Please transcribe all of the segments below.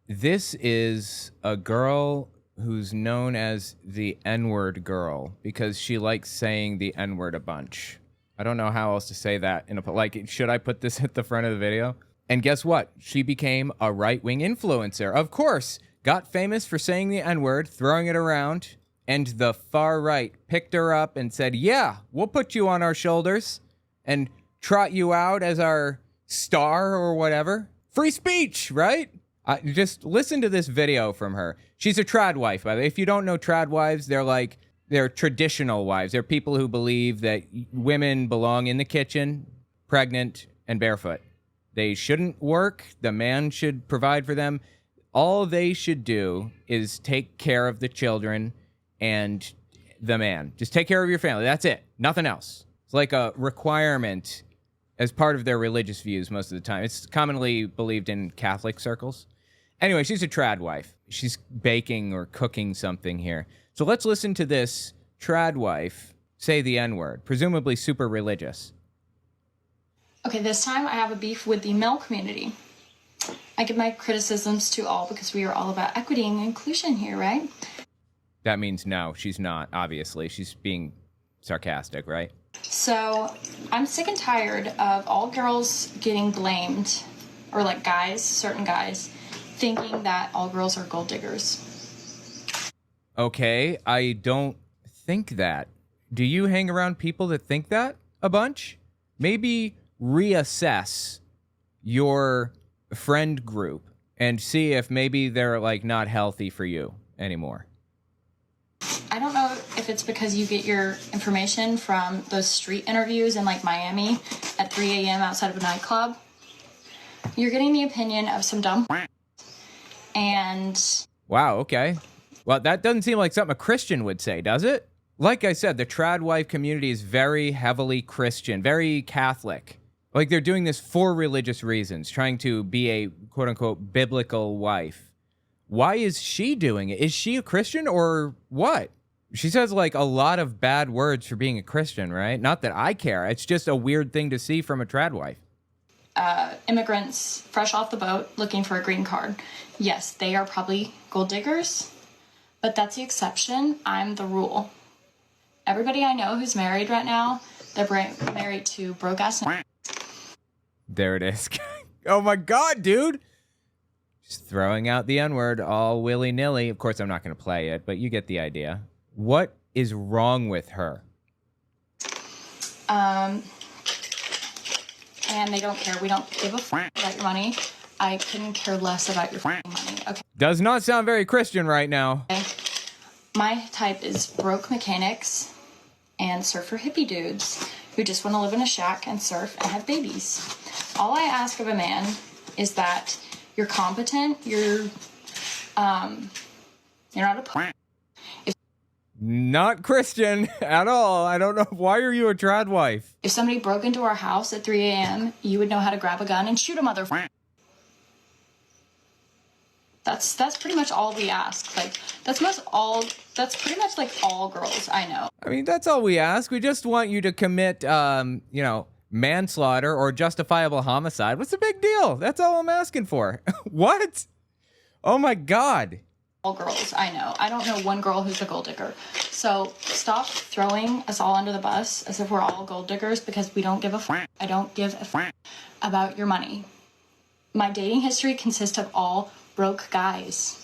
This is a girl who's known as the N-word girl because she likes saying the N-word a bunch. I don't know how else to say that should I put this at the front of the video? And guess what? She became a right-wing influencer. Of course, got famous for saying the N-word, throwing it around, and the far right picked her up and said, yeah, we'll put you on our shoulders and trot you out as our star or whatever. Free speech, right? Just listen to this video from her. She's a trad wife, by the way. If you don't know trad wives, they're traditional wives. They're people who believe that women belong in the kitchen, pregnant, and barefoot. They shouldn't work. The man should provide for them. All they should do is take care of the children and the man. Just take care of your family. That's it. Nothing else. It's like a requirement as part of their religious views most of the time. It's commonly believed in Catholic circles. Anyway, she's a trad wife. She's baking or cooking something here. So let's listen to this trad wife say the N-word, presumably super religious. Okay, this time I have a beef with the male community. I give my criticisms to all because we are all about equity and inclusion here, right? That means no, she's not, obviously. She's being sarcastic, right? So I'm sick and tired of all girls getting blamed, or like guys, certain guys, thinking that all girls are gold diggers. Okay, I don't think that. Do you hang around people that think that a bunch? Maybe reassess your friend group and see if maybe they're like not healthy for you anymore. I don't know if it's because you get your information from those street interviews in like Miami at 3 a.m. outside of a nightclub. You're getting the opinion of some dumb and... Wow, okay. Well, that doesn't seem like something a Christian would say, does it? Like I said, the trad wife community is very heavily Christian, very Catholic. Like they're doing this for religious reasons, trying to be a quote-unquote biblical wife. Why is she doing it? Is she a Christian or what? She says like a lot of bad words for being a Christian, right? Not that I care. It's just a weird thing to see from a trad wife. Immigrants fresh off the boat looking for a green card. Yes, they are probably gold diggers, but that's the exception. I'm the rule. Everybody I know who's married right now, they're married to broke-ass... There it is. Oh my God, dude. Just throwing out the N-word all willy-nilly. Of course, I'm not going to play it, but you get the idea. What is wrong with her? And they don't care. We don't give a f*** about your money. I couldn't care less about your money. Okay. Does not sound very Christian right now. Okay. My type is broke mechanics and surfer hippie dudes who just want to live in a shack and surf and have babies. All I ask of a man is that you're competent, you're not a p***. Not Christian at all. I don't know. Why are you a trad wife? If somebody broke into our house at 3 a.m., you would know how to grab a gun and shoot a motherfucker. That's pretty much all we ask. Like, that's pretty much like all girls I know. I mean, that's all we ask. We just want you to commit, manslaughter or justifiable homicide. What's the big deal? That's all I'm asking for. What? Oh my God. All girls I know. I don't know one girl who's a gold digger. So stop throwing us all under the bus as if we're all gold diggers because we don't give a f***. I don't give a f*** about your money. My dating history consists of all broke guys.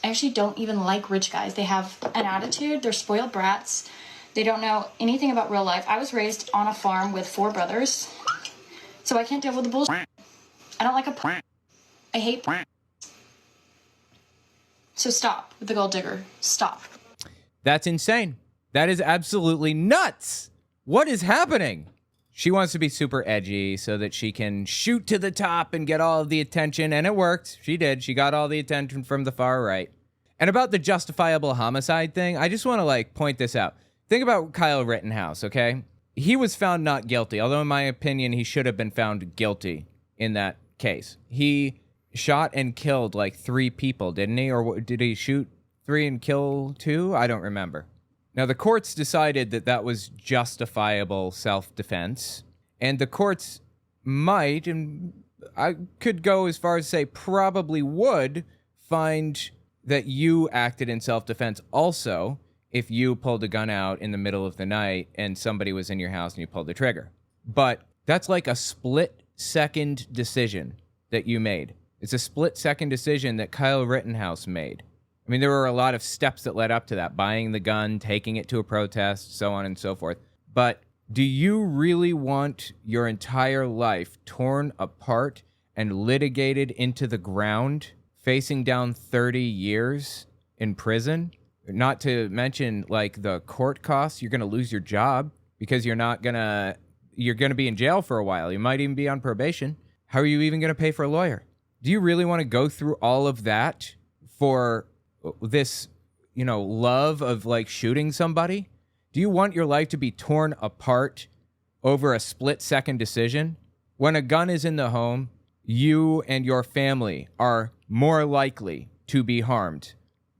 I actually don't even like rich guys. They have an attitude. They're spoiled brats. They don't know anything about real life. I was raised on a farm with 4 brothers, so I can't deal with the bullshit. I don't like a I hate So stop with the gold digger. Stop. That's insane. That is absolutely nuts. What is happening? She wants to be super edgy so that she can shoot to the top and get all of the attention, and it worked. She did. She got all the attention from the far right. And about the justifiable homicide thing, I just want to point this out. Think about Kyle Rittenhouse, okay? He was found not guilty, although in my opinion, he should have been found guilty in that case. He shot and killed 3 people, didn't he? Or did he shoot 3 and kill 2? I don't remember. Now, the courts decided that that was justifiable self-defense, and the courts might, and I could go as far as say probably would, find that you acted in self-defense also if you pulled a gun out in the middle of the night and somebody was in your house and you pulled the trigger. But that's like a split-second decision that you made. It's a split-second decision that Kyle Rittenhouse made. I mean, there were a lot of steps that led up to that, buying the gun, taking it to a protest, so on and so forth. But do you really want your entire life torn apart and litigated into the ground, facing down 30 years in prison? Not to mention, like, the court costs. You're going to lose your job because you're going to be in jail for a while. You might even be on probation. How are you even going to pay for a lawyer? Do you really want to go through all of that for this, love of, like, shooting somebody? Do you want your life to be torn apart over a split-second decision? When a gun is in the home, you and your family are more likely to be harmed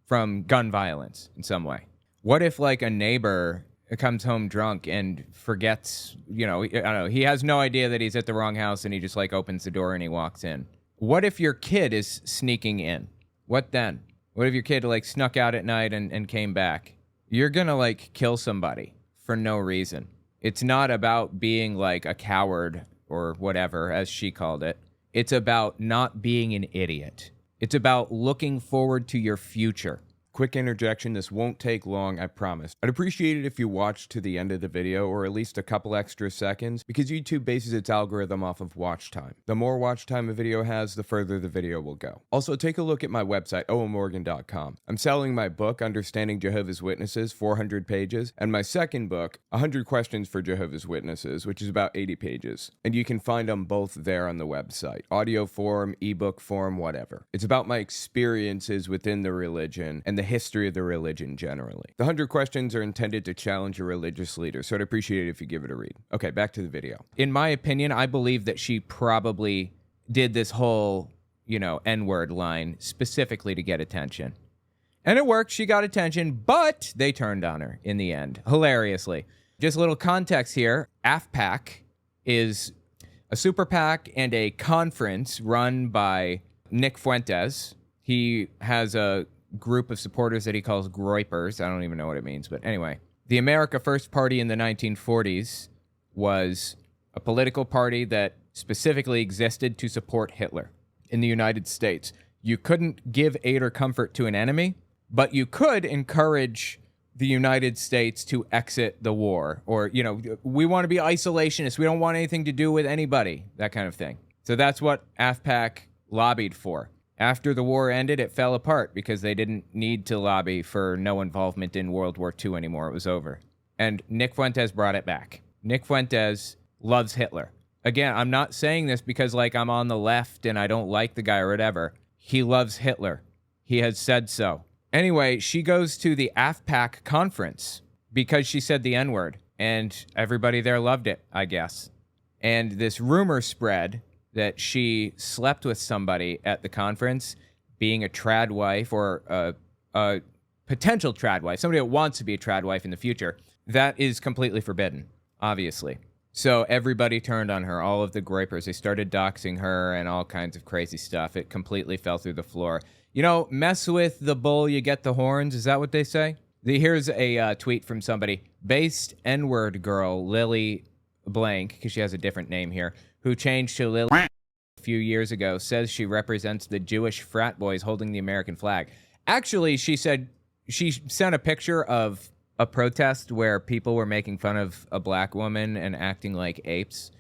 from gun violence in some way. What if, like, a neighbor comes home drunk and forgets, I don't know, he has no idea that he's at the wrong house and he just, like, opens the door and he walks in? What if your kid is sneaking in? What then? What if your kid, like, snuck out at night and came back? You're gonna, like, kill somebody for no reason. It's not about being, like, a coward or whatever, as she called it. It's about not being an idiot. It's about looking forward to your future. Quick interjection, this won't take long, I promise. I'd appreciate it if you watched to the end of the video, or at least a couple extra seconds, because YouTube bases its algorithm off of watch time. The more watch time a video has, the further the video will go. Also, take a look at my website, owenmorgan.com. I'm selling my book, Understanding Jehovah's Witnesses, 400 pages, and my second book, 100 Questions for Jehovah's Witnesses, which is about 80 pages. And you can find them both there on the website. Audio form, ebook form, whatever. It's about my experiences within the religion and the history of the religion generally. The 100 questions are intended to challenge a religious leader, so I'd appreciate it if you give it a read. Okay, back to the video. In my opinion, I believe that she probably did this whole, N-word line specifically to get attention. And it worked, she got attention, but they turned on her in the end, hilariously. Just a little context here, AFPAC is a super PAC and a conference run by Nick Fuentes. He has a group of supporters that he calls groypers. I don't even know what it means, but anyway. The America First Party in the 1940s was a political party that specifically existed to support Hitler in the United States. You couldn't give aid or comfort to an enemy, but you could encourage the United States to exit the war. Or, we want to be isolationists. We don't want anything to do with anybody, that kind of thing. So that's what AFPAC lobbied for. After the war ended, it fell apart because they didn't need to lobby for no involvement in World War II anymore. It was over. And Nick Fuentes brought it back. Nick Fuentes loves Hitler. Again, I'm not saying this because, like, I'm on the left and I don't like the guy or whatever. He loves Hitler. He has said so. Anyway, she goes to the AFPAC conference because she said the N-word, and everybody there loved it, I guess. And this rumor spread that she slept with somebody at the conference, being a trad wife or a potential trad wife, somebody that wants to be a trad wife in the future. That is completely forbidden, obviously. So everybody turned on her, all of the groypers. They started doxing her and all kinds of crazy stuff. It completely fell through the floor. Mess with the bull, you get the horns. Is that what they say? Here's a tweet from somebody. Based N-word girl, Lily blank, because she has a different name here, who changed to Lily a few years ago, says she represents the Jewish frat boys holding the American flag. Actually, she said she sent a picture of a protest where people were making fun of a black woman and acting like apes.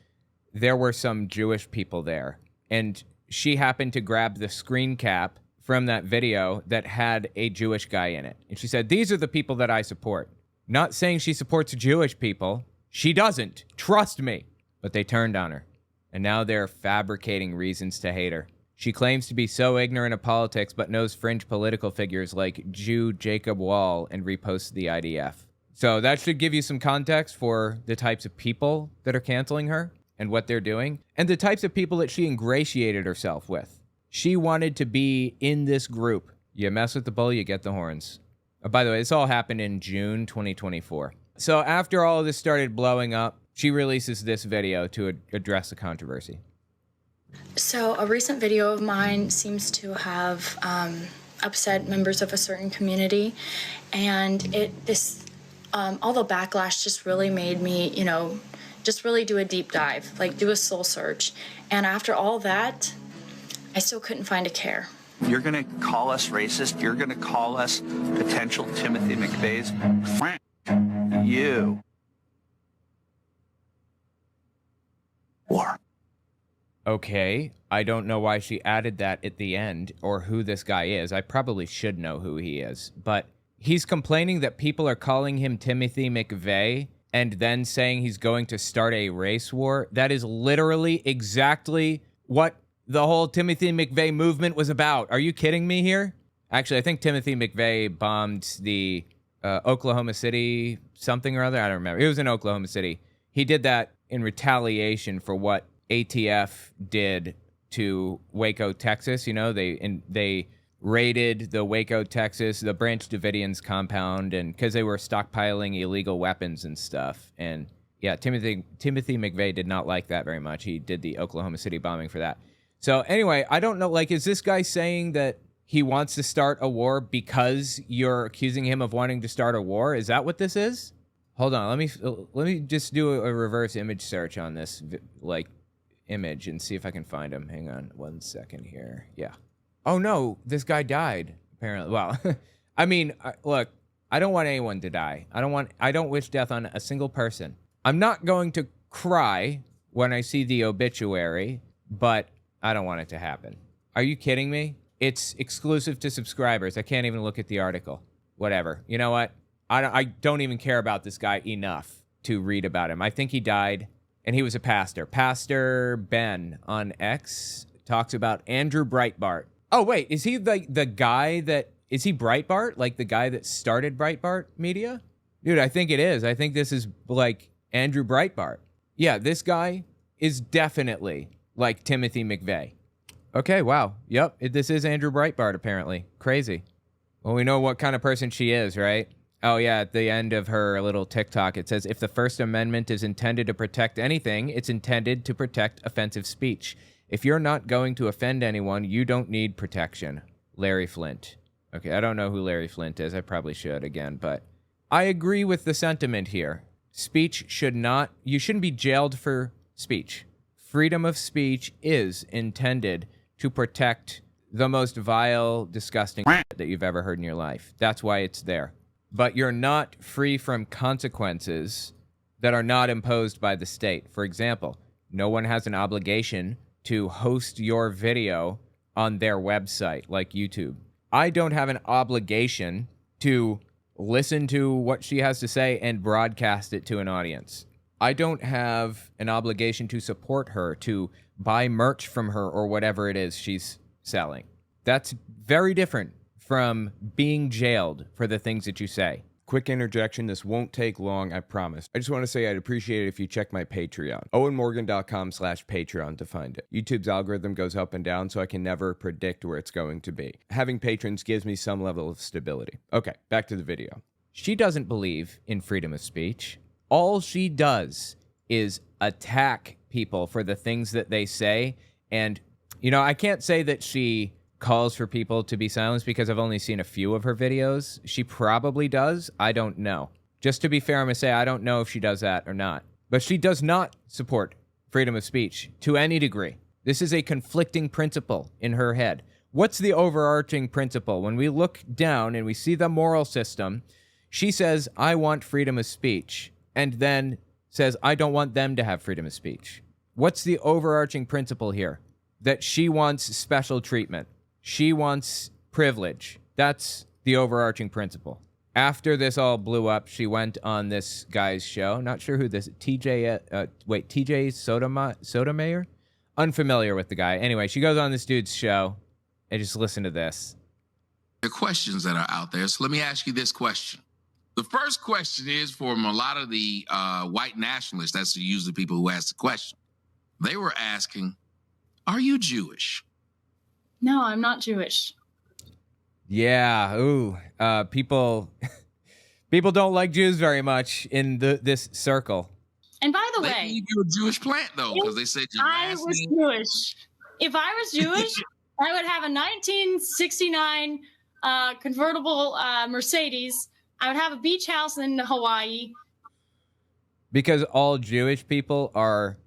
There were some Jewish people there, and she happened to grab the screen cap from that video that had a Jewish guy in it. And she said, "These are the people that I support." Not saying she supports Jewish people. She doesn't. Trust me. But they turned on her. And now they're fabricating reasons to hate her. She claims to be so ignorant of politics, but knows fringe political figures like Jew Jacob Wall and reposts the IDF. So that should give you some context for the types of people that are canceling her and what they're doing, and the types of people that she ingratiated herself with. She wanted to be in this group. You mess with the bull, you get the horns. By the way, this all happened in June 2024. So after all of this started blowing up, she releases this video to address the controversy. So a recent video of mine seems to have upset members of a certain community, and all the backlash just really made me, just really do a deep dive, like do a soul search. And after all that, I still couldn't find a care. You're going to call us racist. You're going to call us potential Timothy McVeys. You. War. Okay, I don't know why she added that at the end or who this guy is. I probably should know who he is, but he's complaining that people are calling him Timothy McVey and then saying he's going to start a race war. That is literally exactly what the whole Timothy McVey movement was about. Are you kidding me here? Actually, I think Timothy McVey bombed the Oklahoma City something or other. I don't remember. It was in Oklahoma City. He did that in retaliation for what ATF did to Waco, Texas. You know, they raided the Waco, Texas, the Branch Davidians compound, and because they were stockpiling illegal weapons and stuff. And yeah, Timothy McVey did not like that very much. He did the Oklahoma City bombing for that. So anyway, I don't know, like, is this guy saying that he wants to start a war because you're accusing him of wanting to start a war? Is that what this is? Hold on, let me just do a reverse image search on this image and see if I can find him. Hang on 1 second here. Yeah. Oh no, this guy died apparently. Well, I mean, look, I don't want anyone to die. I don't wish death on a single person. I'm not going to cry when I see the obituary, but I don't want it to happen. Are you kidding me? It's exclusive to subscribers. I can't even look at the article. Whatever. You know what? I don't even care about this guy enough to read about him. I think he died, and he was a pastor. Pastor Ben on X talks about Andrew Breitbart. Oh, wait, is he the guy that... Is he Breitbart? Like the guy that started Breitbart Media? Dude, I think it is. I think this is like Andrew Breitbart. Yeah, this guy is definitely like Timothy McVey. Okay, wow. Yep, this is Andrew Breitbart, apparently. Crazy. Well, we know what kind of person she is, right? Oh, yeah, at the end of her little TikTok, it says, if the First Amendment is intended to protect anything, it's intended to protect offensive speech. If you're not going to offend anyone, you don't need protection. Larry Flynt. Okay, I don't know who Larry Flynt is. I probably should again, but I agree with the sentiment here. Speech should not... You shouldn't be jailed for speech. Freedom of speech is intended to protect the most vile, disgusting that you've ever heard in your life. That's why it's there. But you're not free from consequences that are not imposed by the state. For example, no one has an obligation to host your video on their website, like YouTube. I don't have an obligation to listen to what she has to say and broadcast it to an audience. I don't have an obligation to support her, to buy merch from her or whatever it is she's selling. That's very different from being jailed for the things that you say. Quick interjection, this won't take long, I promise. I just want to say I'd appreciate it if you check my Patreon. owenmorgan.com/Patreon to find it. YouTube's algorithm goes up and down, so I can never predict where it's going to be. Having patrons gives me some level of stability. Okay, back to the video. She doesn't believe in freedom of speech. All she does is attack people for the things that they say. And, you know, I can't say that she calls for people to be silenced because I've only seen a few of her videos. She probably does. I don't know. Just to be fair, I'm going to say I don't know if she does that or not. But she does not support freedom of speech to any degree. This is a conflicting principle in her head. What's the overarching principle? When we look down and we see the moral system, she says, I want freedom of speech, and then says, I don't want them to have freedom of speech. What's the overarching principle here? That she wants special treatment. She wants privilege. That's the overarching principle. After this all blew up, she went on this guy's show. Not sure who this... TJ Sotomayor? Unfamiliar with the guy. Anyway, she goes on this dude's show and just listen to this. The questions that are out there. So let me ask you this question. The first question is from a lot of the white nationalists. That's usually people who ask the question. They were asking, are you Jewish? No, I'm not Jewish. Yeah, ooh. People don't like Jews very much in this circle. And by the They way, gave you a Jewish plant, though, because they said your I last was name. Jewish. If I was Jewish, I would have a 1969 convertible Mercedes. I would have a beach house in Hawaii. Because all Jewish people are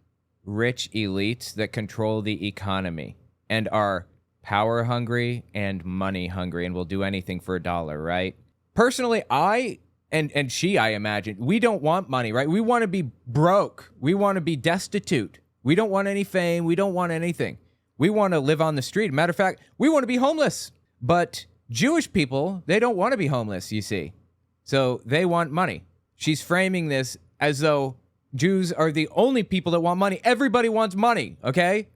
rich elites that control the economy and are power hungry and money hungry and will do anything for a dollar, right? Personally, I imagine, we don't want money, right? We want to be broke. We want to be destitute. We don't want any fame. We don't want anything. We want to live on the street. Matter of fact, we want to be homeless. But Jewish people, they don't want to be homeless, you see. So they want money. She's framing this as though Jews are the only people that want money. Everybody wants money, okay?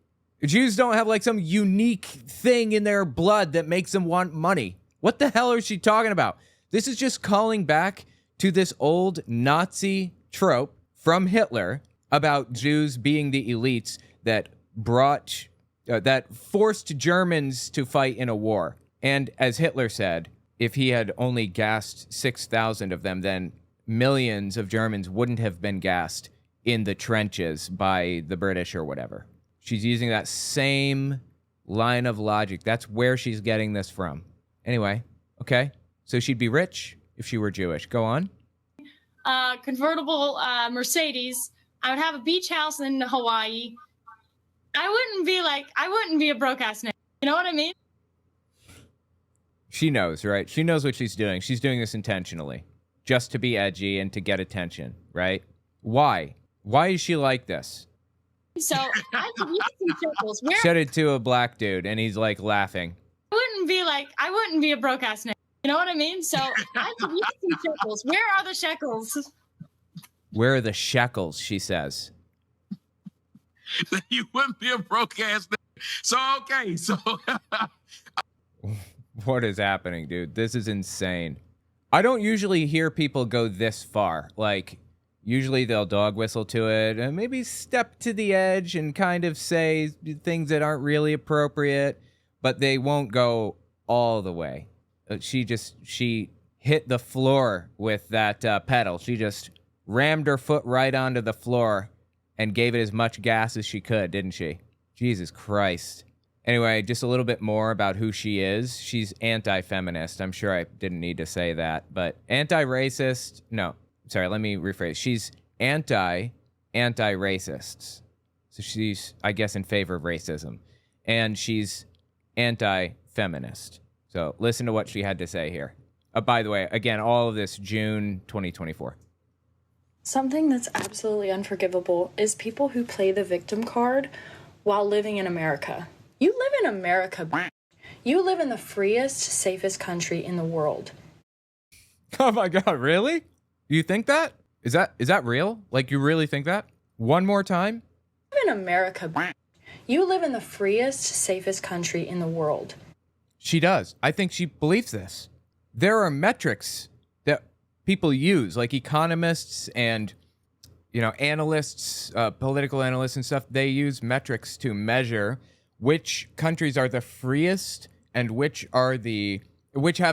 Jews don't have like some unique thing in their blood that makes them want money. What the hell is she talking about? This is just calling back to this old Nazi trope from Hitler about Jews being the elites that that forced Germans to fight in a war. And as Hitler said, if he had only gassed 6,000 of them, then millions of Germans wouldn't have been gassed in the trenches by the British or whatever. She's using that same line of logic. That's where she's getting this from. Anyway, okay. So she'd be rich if she were Jewish. Go on. Convertible Mercedes. I would have a beach house in Hawaii. I wouldn't be a broke ass nigga. You know what I mean? She knows, right? She knows what she's doing. She's doing this intentionally, just to be edgy and to get attention, right? Why? Why is she like this? So I could use some circles. Said it to a black dude, and he's like laughing. I wouldn't be a broke ass nigga. You know what I mean? So I could use some shekels. Where are the shekels? Where are the shekels, she says. You wouldn't be a broke ass. So, okay. So, what is happening, dude? This is insane. I don't usually hear people go this far. Like, usually they'll dog whistle to it and maybe step to the edge and kind of say things that aren't really appropriate, but they won't go all the way. She hit the floor with that pedal. She just rammed her foot right onto the floor and gave it as much gas as she could, didn't she? Jesus Christ. Anyway, just a little bit more about who she is. She's anti-feminist. I'm sure I didn't need to say that, but anti-racist. No, sorry, let me rephrase. She's anti-racists. So she's, I guess, in favor of racism. And she's anti-feminist. So listen to what she had to say here. By the way, again, all of this June 2024. Something that's absolutely unforgivable is people who play the victim card while living in America. You live in America. You live in the freest, safest country in the world. Oh my God, really? You think that? Is that real? Like, you really think that? One more time? You live in America. You live in the freest, safest country in the world. She does. I think she believes this. There are metrics that people use, like economists and, analysts, political analysts and stuff. They use metrics to measure which countries are the freest and which have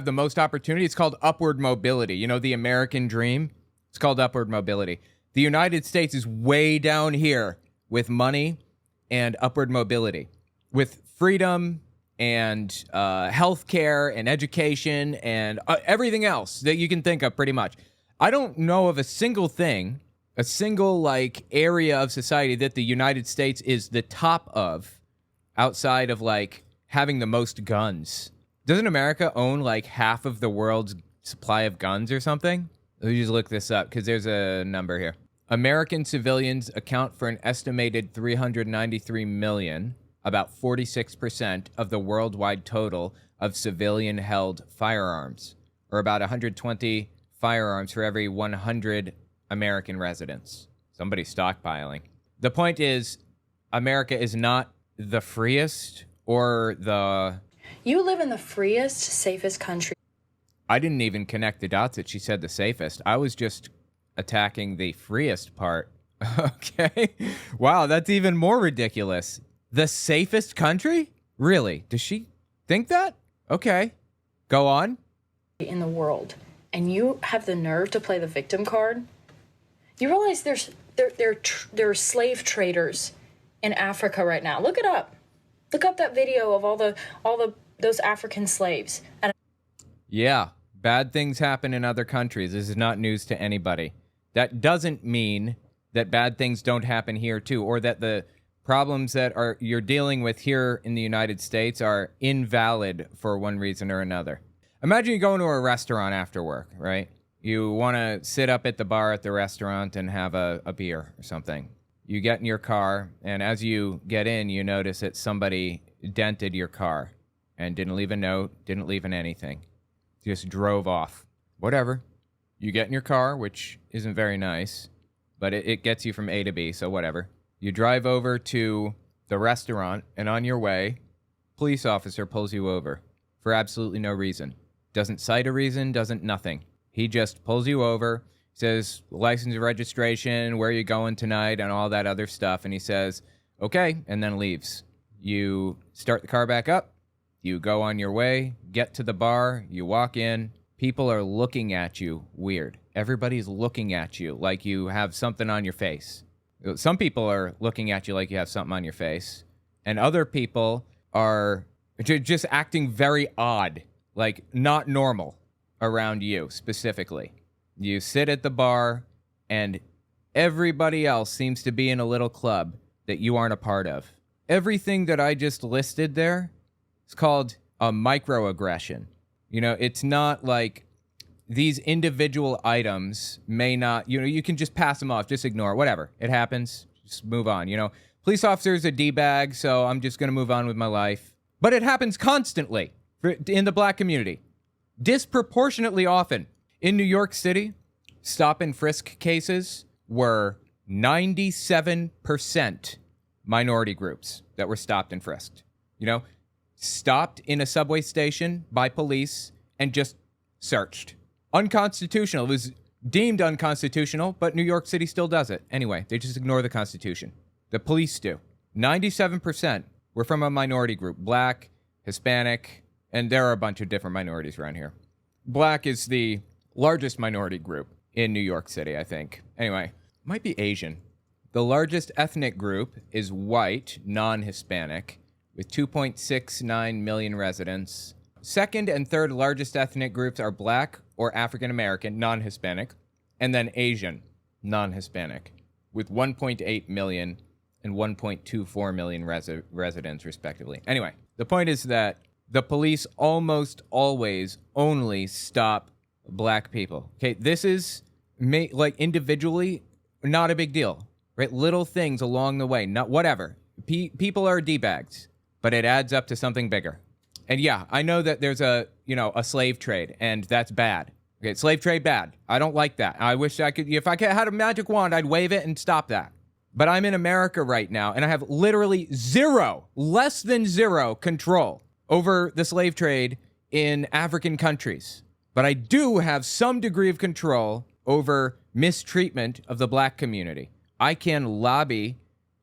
the most opportunity. It's called upward mobility. The American dream. It's called upward mobility. The United States is way down here with money and upward mobility, with freedom and healthcare and education and everything else that you can think of, pretty much. I don't know of a single area of society that the United States is the top of, outside of having the most guns. Doesn't America own half of the world's supply of guns or something? Let me just look this up because there's a number here. American civilians account for an estimated 393 million, about 46% of the worldwide total of civilian-held firearms, or about 120 firearms for every 100 American residents. Somebody's stockpiling. The point is, America is not the freest or the... You live in the freest, safest country. I didn't even connect the dots that she said the safest. I was just attacking the freest part. Okay. Wow, that's even more ridiculous. The safest country? Really? Does she think that? Okay. Go on. In the world. And you have the nerve to play the victim card? You realize there are slave traders in Africa right now. Look it up. Look up that video of all those African slaves. Yeah, bad things happen in other countries. This is not news to anybody. That doesn't mean that bad things don't happen here too, or that the problems that you're dealing with here in the United States are invalid for one reason or another. Imagine you go into a restaurant after work, right? You want to sit up at the bar at the restaurant and have a beer or something. You get in your car, and as you get in, you notice that somebody dented your car and didn't leave a note, didn't leave anything. Just drove off. Whatever. You get in your car, which isn't very nice, but it gets you from A to B, so whatever. You drive over to the restaurant, and on your way, police officer pulls you over for absolutely no reason. Doesn't cite a reason, doesn't nothing. He just pulls you over, says license and registration, where you going tonight, and all that other stuff, and he says, okay, and then leaves. You start the car back up, you go on your way, get to the bar, you walk in, people are looking at you weird. Everybody's looking at you like you have something on your face. Some people are looking at you like you have something on your face, and other people are just acting very odd, like not normal around you specifically. You sit at the bar, and everybody else seems to be in a little club that you aren't a part of. Everything that I just listed there is called a microaggression. You know, it's not like these individual items may not, you can just pass them off, just ignore it, whatever. It happens, just move on. Police officer's a D-bag, so I'm just going to move on with my life. But it happens constantly in the black community. Disproportionately often. In New York City, stop and frisk cases were 97% minority groups that were stopped and frisked. Stopped in a subway station by police and just searched. Unconstitutional. It was deemed unconstitutional, but New York City still does it. Anyway, they just ignore the Constitution. The police do. 97% were from a minority group. Black, Hispanic, and there are a bunch of different minorities around here. Black is the largest minority group in New York City, I think. Anyway, might be Asian. The largest ethnic group is white, non-Hispanic, with 2.69 million residents. Second and third largest ethnic groups are black or African American, non-Hispanic, and then Asian, non-Hispanic, with 1.8 million and 1.24 million residents, respectively. Anyway, the point is that the police almost always only stop black people. Okay, this is individually not a big deal, right? Little things along the way, not whatever. People are D-bags, but it adds up to something bigger. And yeah, I know that there's a slave trade, and that's bad. Okay, slave trade bad. I don't like that. I wish I could, if I had a magic wand, I'd wave it and stop that. But I'm in America right now, and I have literally less than zero control over the slave trade in African countries. But I do have some degree of control over mistreatment of the black community. I can lobby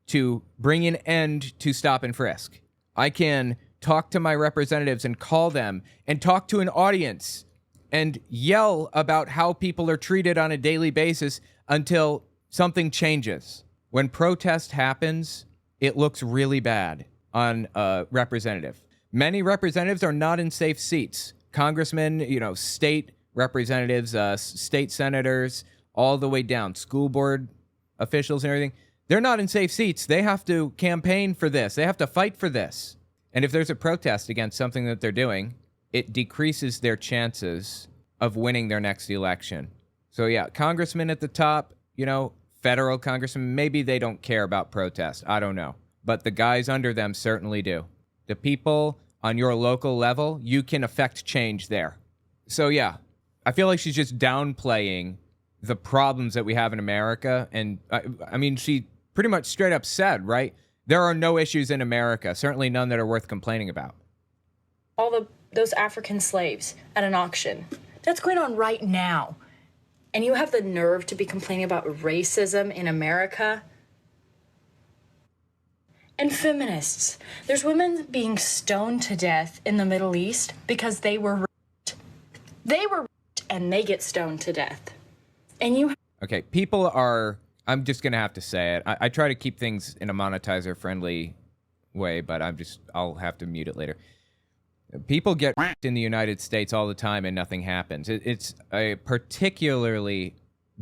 to bring an end to stop and frisk. I can talk to my representatives and call them and talk to an audience and yell about how people are treated on a daily basis until something changes. When protest happens, it looks really bad on a representative. Many representatives are not in safe seats. Congressmen, state representatives, state senators, all the way down, school board officials and everything. They're not in safe seats. They have to campaign for this. They have to fight for this. And if there's a protest against something that they're doing, it decreases their chances of winning their next election. So yeah, congressmen at the top, federal congressmen, maybe they don't care about protest. I don't know. But the guys under them certainly do. The people on your local level, you can affect change there. So yeah, I feel like she's just downplaying the problems that we have in America. And I mean, she pretty much straight up said, right? There are no issues in America, certainly none that are worth complaining about. All those African slaves at an auction. That's going on right now. And you have the nerve to be complaining about racism in America? And feminists. There's women being stoned to death in the Middle East because they were raped. They were raped and they get stoned to death. And you... Okay, people are... I'm just going to have to say it. I try to keep things in a monetizer-friendly way, but I'll have to mute it later. People get in the United States all the time and nothing happens. It's a particularly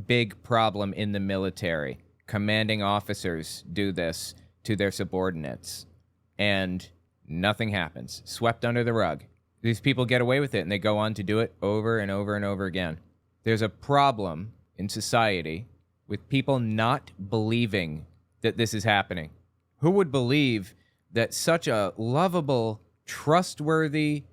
big problem in the military. Commanding officers do this to their subordinates, and nothing happens. Swept under the rug. These people get away with it, and they go on to do it over and over and over again. There's a problem in society with people not believing that this is happening. Who would believe that such a lovable, trustworthy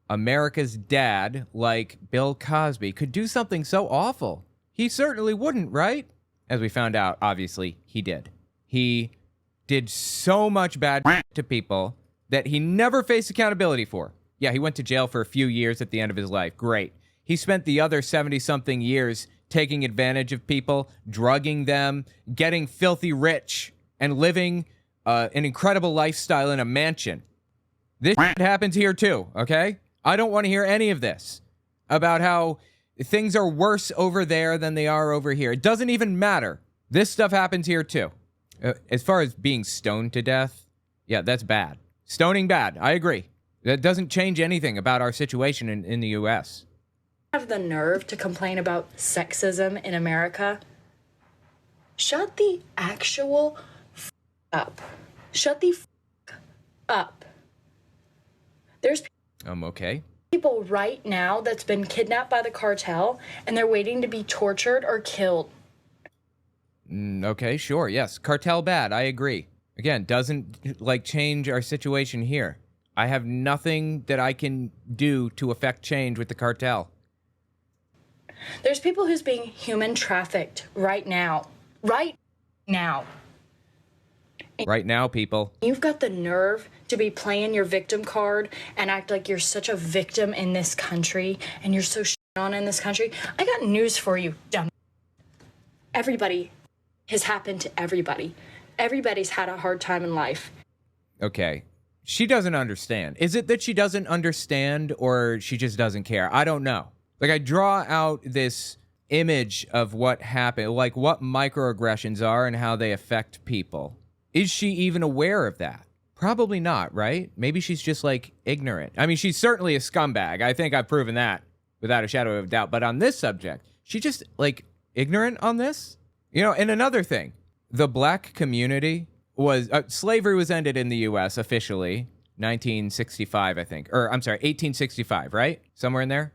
America's dad like Bill Cosby could do something so awful? He certainly wouldn't, right? As we found out, obviously, he did. He did so much bad to people that he never faced accountability for. Yeah, he went to jail for a few years at the end of his life. Great. He spent the other 70-something years taking advantage of people, drugging them, getting filthy rich, and living an incredible lifestyle in a mansion. This happens here too, okay? I don't want to hear any of this about how things are worse over there than they are over here. It doesn't even matter. This stuff happens here too. As far as being stoned to death, yeah, that's bad. Stoning bad, I agree. That doesn't change anything about our situation in the U.S. Have the nerve to complain about sexism in America? Shut the actual up. Shut the up. There's Okay. people right now that's been kidnapped by the cartel and they're waiting to be tortured or killed. Okay, sure, yes. Cartel bad, I agree. Again, doesn't, change our situation here. I have nothing that I can do to affect change with the cartel. There's people who's being human trafficked right now. Right now. Right now, people. You've got the nerve to be playing your victim card and act like you're such a victim in this country and you're so shit on in this country. I got news for you, dumb. Everybody has happened to everybody. Everybody's had a hard time in life. Okay. She doesn't understand. Is it that she doesn't understand or she just doesn't care? I don't know. I draw out this image of what happened, what microaggressions are and how they affect people. Is she even aware of that? Probably not, right? Maybe she's just, ignorant. I mean, she's certainly a scumbag. I think I've proven that without a shadow of a doubt. But on this subject, she just, ignorant on this? And another thing, the black community was, slavery was ended in the U.S. officially, 1965, I think. Or, I'm sorry, 1865, right? Somewhere in there?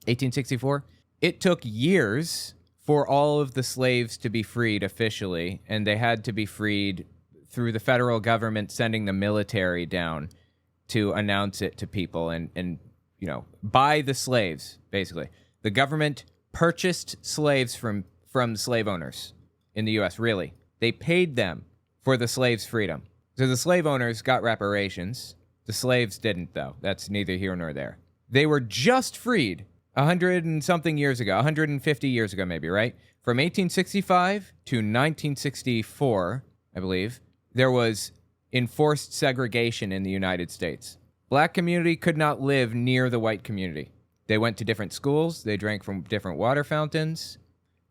1864? It took years for all of the slaves to be freed officially, and they had to be freed through the federal government sending the military down to announce it to people and buy the slaves, basically. The government purchased slaves from slave owners in the U.S., really. They paid them for the slaves' freedom. So the slave owners got reparations. The slaves didn't, though. That's neither here nor there. They were just freed 100 and something years ago, 150 years ago maybe, right? From 1865 to 1964, I believe, there was enforced segregation in the United States. Black community could not live near the white community. They went to different schools. They drank from different water fountains.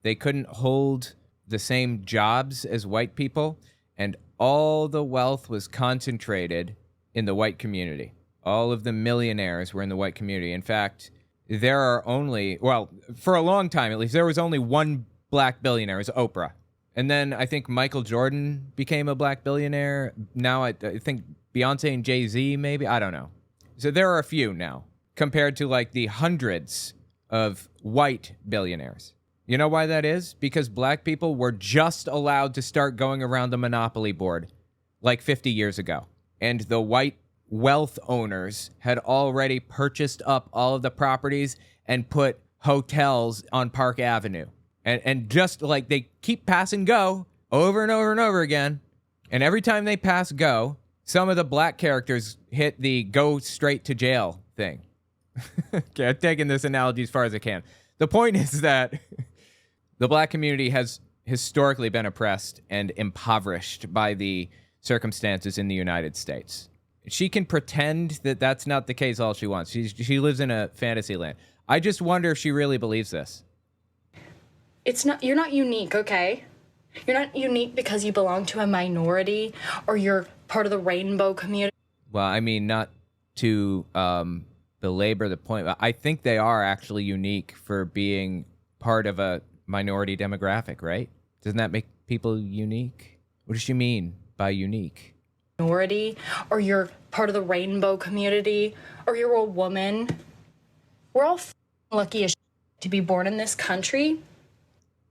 They couldn't hold the same jobs as white people. And all the wealth was concentrated in the white community. All of the millionaires were in the white community. In fact, there are only, for a long time at least, there was only one black billionaire. It was Oprah. And then I think Michael Jordan became a black billionaire. Now I think Beyonce and Jay-Z maybe. I don't know. So there are a few now compared to the hundreds of white billionaires. You know why that is? Because black people were just allowed to start going around the monopoly board 50 years ago. And the white wealth owners had already purchased up all of the properties and put hotels on Park Avenue. And just they keep pass and go over and over and over again. And every time they pass go, some of the black characters hit the go straight to jail thing. Okay, I'm taking this analogy as far as I can. The point is that the black community has historically been oppressed and impoverished by the circumstances in the United States. She can pretend that that's not the case all she wants. She lives in a fantasy land. I just wonder if she really believes this. You're not unique, okay? You're not unique because you belong to a minority or you're part of the rainbow community. Well, I mean, not to belabor the point, but I think they are actually unique for being part of a minority demographic, right? Doesn't that make people unique? What does she mean by unique? Minority, or you're part of the rainbow community, or you're a woman. We're all lucky as to be born in this country.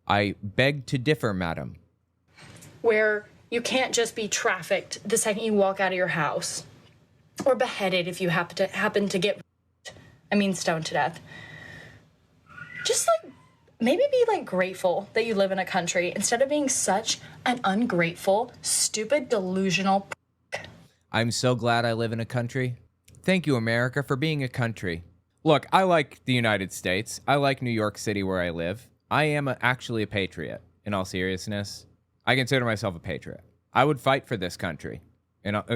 I beg to differ, madam. Where you can't just be trafficked the second you walk out of your house, or beheaded if you happen to get stoned to death. Just like maybe be like grateful that you live in a country instead of being such an ungrateful, stupid, delusional I'm so glad I live in a country. Thank you, America, for being a country. Look, I like the United States. I like New York City where I live. I am actually a patriot, in all seriousness. I consider myself a patriot. I would fight for this country.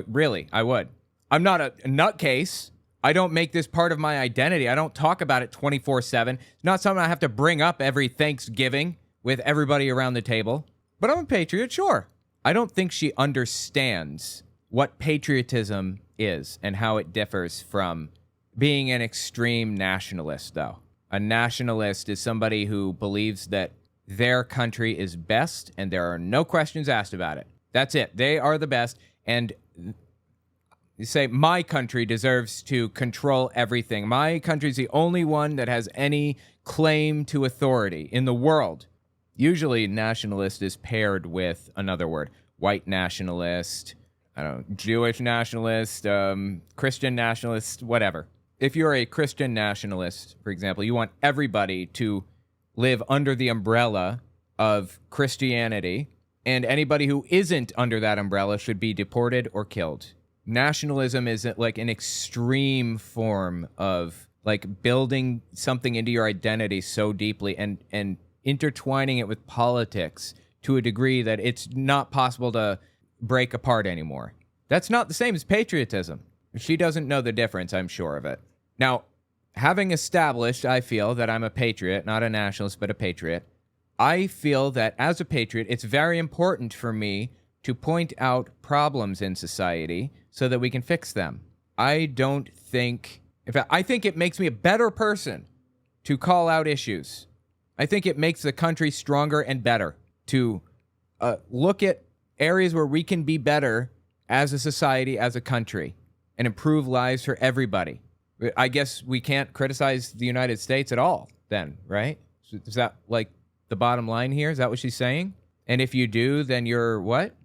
Really, I would. I'm not a nutcase. I don't make this part of my identity. I don't talk about it 24/7. It's not something I have to bring up every Thanksgiving with everybody around the table. But I'm a patriot, sure. I don't think she understands what patriotism is and how it differs from being an extreme nationalist, though. A nationalist is somebody who believes that their country is best and there are no questions asked about it. That's it. They are the best. And you say, my country deserves to control everything. My country's the only one that has any claim to authority in the world. Usually nationalist is paired with another word. White nationalist, I don't know, Jewish nationalist, Christian nationalist, whatever. If you're a Christian nationalist, for example, you want everybody to live under the umbrella of Christianity, and anybody who isn't under that umbrella should be deported or killed. Nationalism is like an extreme form of like building something into your identity so deeply and intertwining it with politics to a degree that it's not possible to break apart anymore. That's not the same as patriotism. She doesn't know the difference, I'm sure of it. Now, having established, I feel, that I'm a patriot, not a nationalist, but a patriot, I feel that as a patriot, it's very important for me to point out problems in society so that we can fix them. I think it makes me a better person to call out issues. I think it makes the country stronger and better to look at areas where we can be better as a society, as a country, and improve lives for everybody. I guess we can't criticize the United States at all then, right? Is that like the bottom line here? Is that what she's saying? And if you do, then you're what?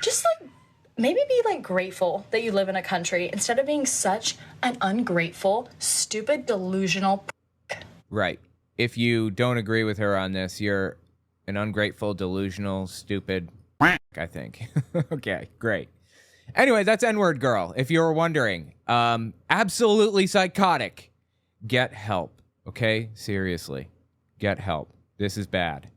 Just like maybe be like grateful that you live in a country instead of being such an ungrateful, stupid, delusional Right. If you don't agree with her on this, you're an ungrateful, delusional, stupid I think. Okay, great. Anyway, that's N-word girl, if you were wondering. Absolutely psychotic. Get help, okay? Seriously. Get help. This is bad.